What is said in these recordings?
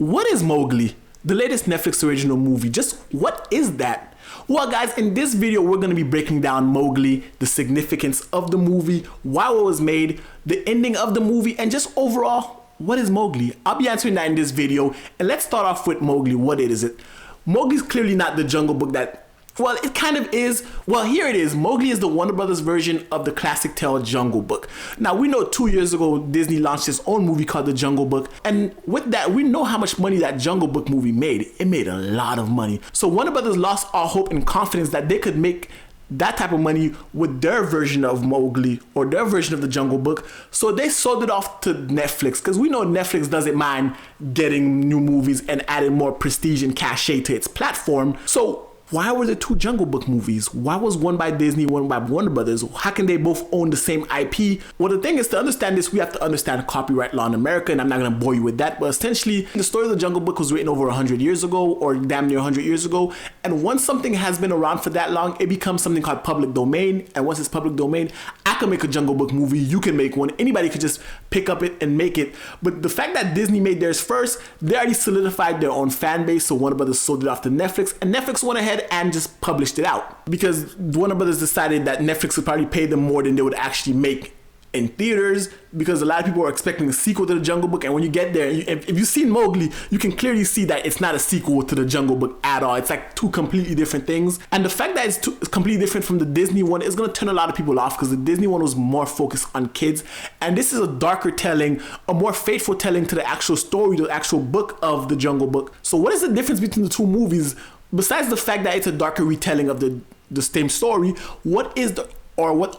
What is Mowgli? The latest Netflix original movie. Just what is that? Well, guys, in this video, we're going to be breaking down Mowgli, the significance of the movie, why it was made, the ending of the movie, and just overall, what is Mowgli? I'll be answering that in this video. And let's start off with Mowgli. What is it? Mowgli's clearly not the Jungle Book that... Well, it kind of is. Well, here it is. Mowgli is the Warner Brothers version of the classic tale Jungle Book. Now, we know 2 years ago, Disney launched its own movie called The Jungle Book. And with that, we know how much money that Jungle Book movie made. It made a lot of money. So Warner Brothers lost all hope and confidence that they could make that type of money with their version of Mowgli or their version of The Jungle Book. So they sold it off to Netflix, because we know Netflix doesn't mind getting new movies and adding more prestige and cachet to its platform. So why were there two Jungle Book movies? Why was one by Disney, one by Warner Brothers? How can they both own the same IP? Well, the thing is, to understand this, we have to understand copyright law in America, and I'm not going to bore you with that. But essentially, the story of the Jungle Book was written over 100 years ago, or damn near 100 years ago. And once something has been around for that long, it becomes something called public domain. And once it's public domain, I can make a Jungle Book movie, you can make one. Anybody could just pick up it and make it. But the fact that Disney made theirs first, they already solidified their own fan base. So Warner Brothers sold it off to Netflix, and Netflix went ahead and just published it out, because Warner Brothers decided that Netflix would probably pay them more than they would actually make in theaters, because a lot of people are expecting a sequel to The Jungle Book. And when you get there, if you've seen Mowgli, you can clearly see that it's not a sequel to The Jungle Book at all. It's like two completely different things. And the fact that it's completely different from the Disney one is going to turn a lot of people off, because the Disney one was more focused on kids. And this is a darker telling, a more faithful telling to the actual story, the actual book of The Jungle Book. So what is the difference between the two movies? Besides the fact that it's a darker retelling of the same story, what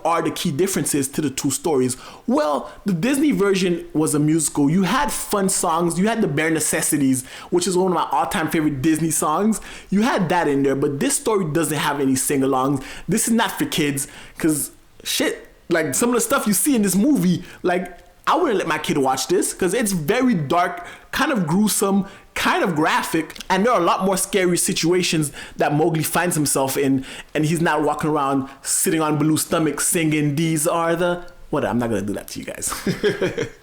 are the key differences to the two stories? Well, the Disney version was a musical. You had fun songs. You had the bare necessities, which is one of my all-time favorite Disney songs. You had that in there, but this story doesn't have any sing-alongs. This is not for kids, because shit, like some of the stuff you see in this movie, like I wouldn't let my kid watch this, because it's very dark, kind of gruesome, kind of graphic, and there are a lot more scary situations that Mowgli finds himself in, and he's not walking around sitting on Baloo's stomach singing, "These are the..." What? I'm not gonna do that to you guys.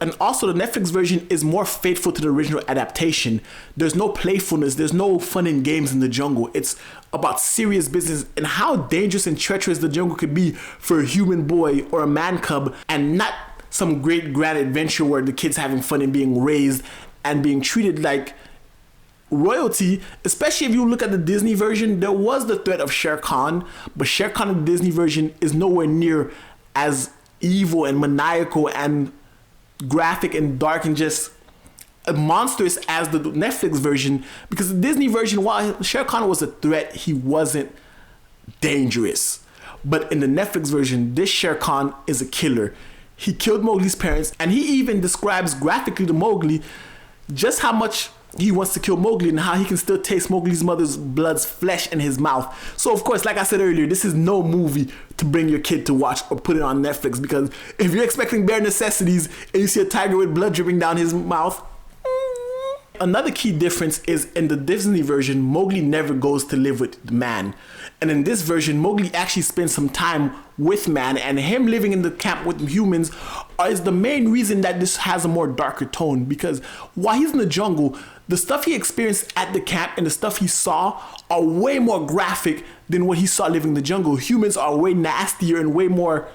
And also, the Netflix version is more faithful to the original adaptation. There's no playfulness, there's no fun and games in the jungle. It's about serious business and how dangerous and treacherous the jungle could be for a human boy or a man cub, and not some great grand adventure where the kid's having fun and being raised and being treated like royalty. Especially if you look at the Disney version, there was the threat of Shere Khan, but Shere Khan in the Disney version is nowhere near as evil and maniacal and graphic and dark and just monstrous as the Netflix version, because the Disney version, while Shere Khan was a threat, he wasn't dangerous. But in the Netflix version, this Shere Khan is a killer. He killed Mowgli's parents, and he even describes graphically to Mowgli just how much he wants to kill Mowgli and how he can still taste Mowgli's mother's blood's flesh in his mouth. So of course, like I said earlier, this is no movie to bring your kid to watch or put it on Netflix, because if you're expecting bare necessities and you see a tiger with blood dripping down his mouth. Another key difference is in the Disney version, Mowgli never goes to live with the man. And in this version, Mowgli actually spends some time with man, and him living in the camp with humans is the main reason that this has a more darker tone, because while he's in the jungle, the stuff he experienced at the camp and the stuff he saw are way more graphic than what he saw living in the jungle. Humans are way nastier and way more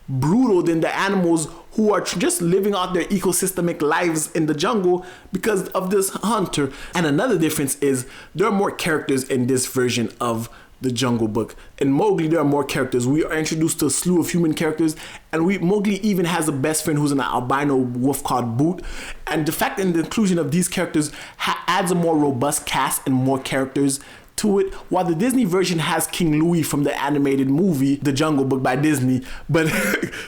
brutal than the animals who are just living out their ecosystemic lives in the jungle because of this hunter. And another difference is there are more characters in this version of the Jungle Book. In Mowgli, there are more characters. We are introduced to a slew of human characters, and Mowgli even has a best friend who's an albino wolf called Boot. And the fact and the inclusion of these characters adds a more robust cast and more characters to it, while the Disney version has King Louie from the animated movie The Jungle Book by Disney. But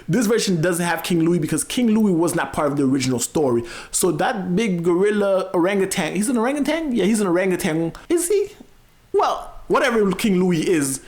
this version doesn't have King Louie because King Louie was not part of the original story. So that big gorilla orangutan, he's an orangutan? Yeah, he's an orangutan. Is he? Well, whatever King Louie is,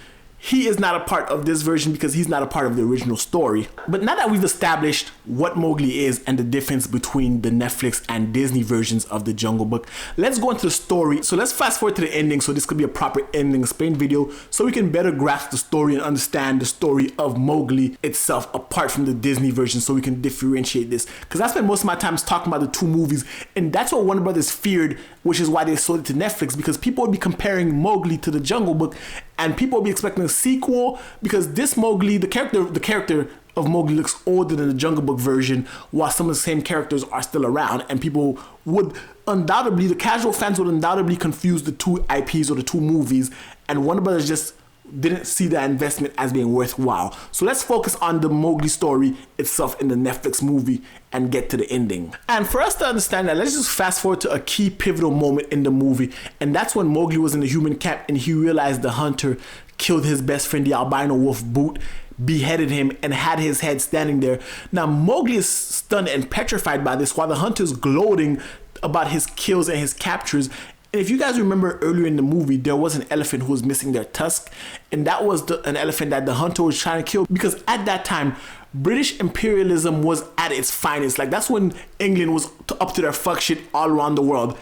he is not a part of this version because he's not a part of the original story. But now that we've established what Mowgli is and the difference between the Netflix and Disney versions of the Jungle Book, let's go into the story. So let's fast forward to the ending, so this could be a proper ending explained video, so we can better grasp the story and understand the story of Mowgli itself apart from the Disney version, so we can differentiate this. Because I spent most of my time talking about the two movies, and that's what Warner Brothers feared, which is why they sold it to Netflix, because people would be comparing Mowgli to the Jungle Book, and people will be expecting a sequel, because this Mowgli, the character of Mowgli looks older than the Jungle Book version, while some of the same characters are still around, and people would undoubtedly, the casual fans would undoubtedly confuse the two IPs or the two movies, and Warner Brothers just didn't see that investment as being worthwhile. So let's focus on the Mowgli story itself in the Netflix movie and get to the ending. And for us to understand that, let's just fast forward to a key pivotal moment in the movie, and that's when Mowgli was in the human camp and he realized the hunter killed his best friend, the albino wolf Boot, beheaded him, and had his head standing there. Now Mowgli is stunned and petrified by this, while the hunter's gloating about his kills and his captures. And if you guys remember earlier in the movie, there was an elephant who was missing their tusk, and that was an elephant that the hunter was trying to kill, because at that time British imperialism was at its finest. Like, that's when England was up to their fuck shit all around the world,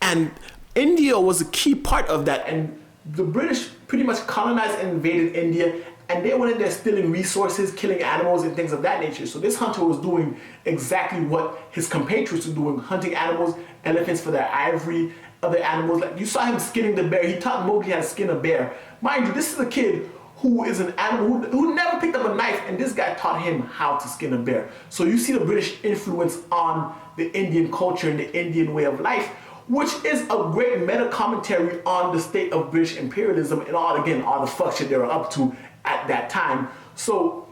and India was a key part of that. And the British pretty much colonized and invaded India, and they went in there stealing resources, killing animals and things of that nature. So this hunter was doing exactly what his compatriots were doing, hunting animals, elephants for their ivory, other animals. Like, you saw him skinning the bear. He taught Mowgli how to skin a bear. Mind you, this is a kid who is an animal who never picked up a knife, and this guy taught him how to skin a bear. So you see the British influence on the Indian culture and the Indian way of life, which is a great meta commentary on the state of British imperialism and all the fuck shit they were up to at that time. So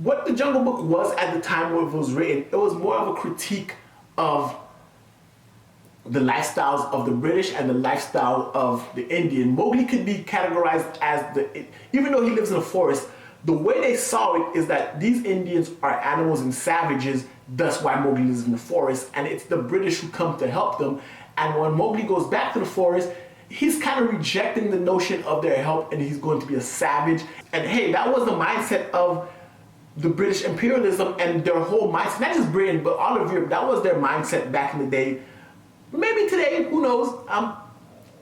what the Jungle Book was at the time when it was written, it was more of a critique of the lifestyles of the British and the lifestyle of the Indian. Mowgli could be categorized as even though he lives in a forest, the way they saw it is that these Indians are animals and savages, thus why Mowgli lives in the forest, and it's the British who come to help them. And when Mowgli goes back to the forest, he's kind of rejecting the notion of their help, and he's going to be a savage. And hey, that was the mindset of the British imperialism and their whole mindset, not just Britain, but all of Europe. That was their mindset back in the day. Maybe today, who knows?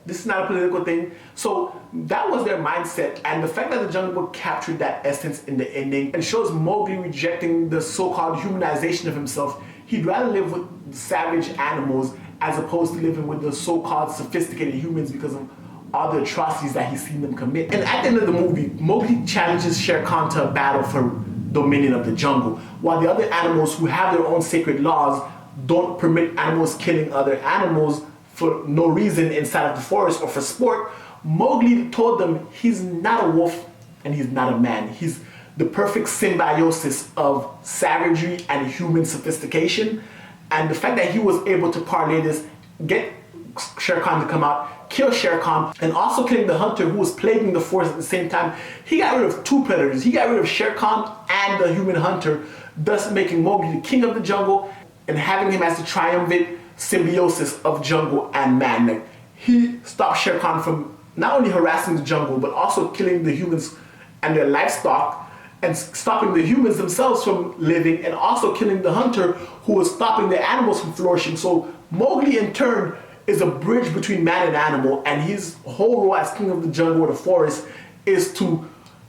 This is not a political thing. So that was their mindset, and the fact that the Jungle Book captured that essence in the ending and shows Mowgli rejecting the so-called humanization of himself. He'd rather live with savage animals as opposed to living with the so-called sophisticated humans because of all the atrocities that he's seen them commit. And at the end of the movie, Mowgli challenges Shere Khan to a battle for dominion of the jungle, while the other animals who have their own sacred laws don't permit animals killing other animals for no reason inside of the forest or for sport. Mowgli told them he's not a wolf and he's not a man. He's the perfect symbiosis of savagery and human sophistication. And the fact that he was able to parlay this, get Shere Khan to come out, kill Shere Khan, and also killing the hunter who was plaguing the forest at the same time, he got rid of two predators. He got rid of Shere Khan and the human hunter, thus making Mowgli the king of the jungle and having him as the triumvirate symbiosis of jungle and man. Like, he stopped Shere Khan from not only harassing the jungle, but also killing the humans and their livestock, and stopping the humans themselves from living, and also killing the hunter who was stopping the animals from flourishing. So Mowgli in turn is a bridge between man and animal, and his whole role as king of the jungle or the forest is to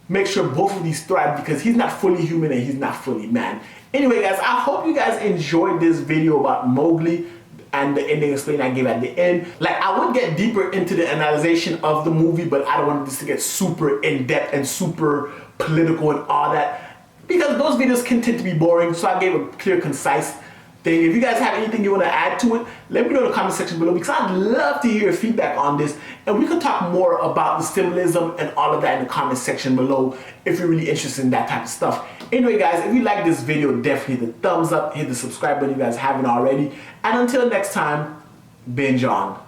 make sure both of these thrive, because he's not fully human and he's not fully man. Anyway guys, I hope you guys enjoyed this video about Mowgli and the ending explained I gave at the end. Like, I would get deeper into the analyzation of the movie, but I don't want this to get super in-depth and super political and all that, because those videos can tend to be boring, so I gave a clear, concise thing. If you guys have anything you want to add to it, let me know in the comment section below, because I'd love to hear your feedback on this, and we could talk more about the symbolism and all of that in the comment section below if you're really interested in that type of stuff. Anyway guys, if you like this video, definitely hit the thumbs up, hit the subscribe button if you guys haven't already, and until next time, binge on.